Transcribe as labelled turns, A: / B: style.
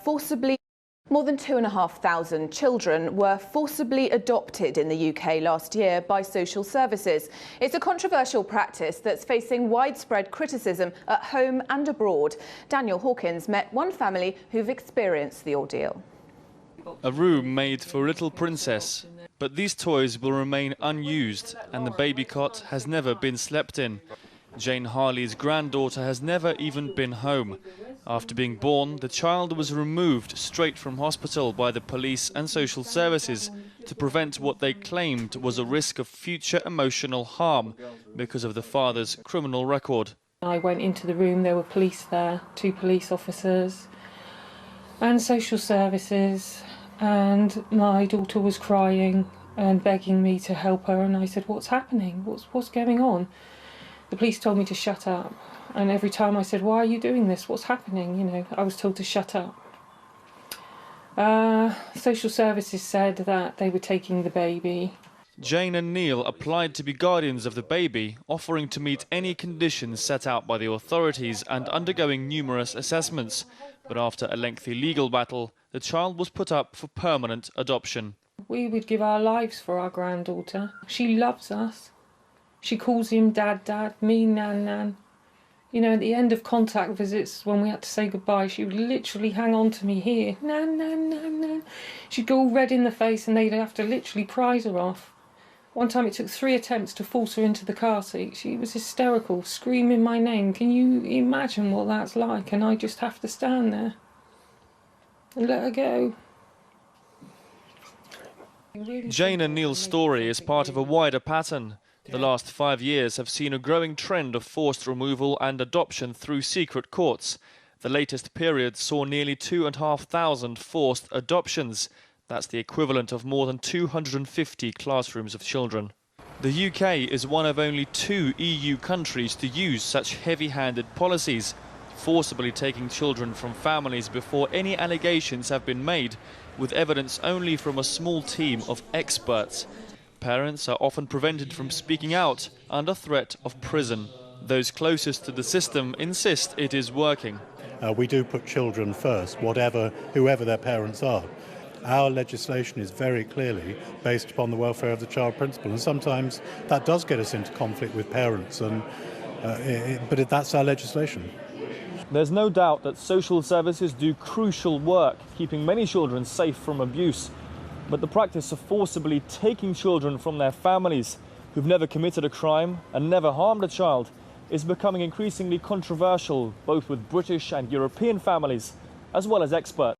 A: forcibly... More than 2,500 children were forcibly adopted in the UK last year by social services. It's a controversial practice that's facing widespread criticism at home and abroad. Daniel Hawkins met one family who've experienced the ordeal.
B: A room made for a little princess, but these toys will remain unused and the baby cot has never been slept in. Jane Harley's granddaughter has never even been home. After being born, the child was removed straight from hospital by the police and social services to prevent what they claimed was a risk of future emotional harm because of the father's criminal record.
C: I went into the room, there were police there, 2 police officers and social services, and my daughter was crying and begging me to help her, and I said, "What's happening? What's going on?" The police told me to shut up, and every time I said, "Why are you doing this? What's happening?" I was told to shut up. Social services said that they were taking the baby.
B: Jane and Neil applied to be guardians of the baby, offering to meet any conditions set out by the authorities and undergoing numerous assessments. But after a lengthy legal battle, the child was put up for permanent adoption.
C: We would give our lives for our granddaughter. She loves us. She calls him Dad, Dad, me, Nan, Nan. At the end of contact visits, when we had to say goodbye, she would literally hang on to me here. Nan, Nan, Nan, Nan. She'd go all red in the face and they'd have to literally prise her off. One time it took 3 attempts to force her into the car seat. She was hysterical, screaming my name. Can you imagine what that's like? And I just have to stand there and let her go.
B: Jane and Neil's story is part of a wider pattern. The last 5 years have seen a growing trend of forced removal and adoption through secret courts. The latest period saw nearly 2,500 forced adoptions. That's the equivalent of more than 250 classrooms of children. The UK is one of only 2 EU countries to use such heavy-handed policies, forcibly taking children from families before any allegations have been made, with evidence only from a small team of experts. Parents are often prevented from speaking out under threat of prison. Those closest to the system insist it is working.
D: We do put children first, whoever their parents are. Our legislation is very clearly based upon the welfare of the child principle, and sometimes that does get us into conflict with parents, but that's our legislation.
B: There's no doubt that social services do crucial work, keeping many children safe from abuse. But the practice of forcibly taking children from their families who've never committed a crime and never harmed a child is becoming increasingly controversial, both with British and European families, as well as experts.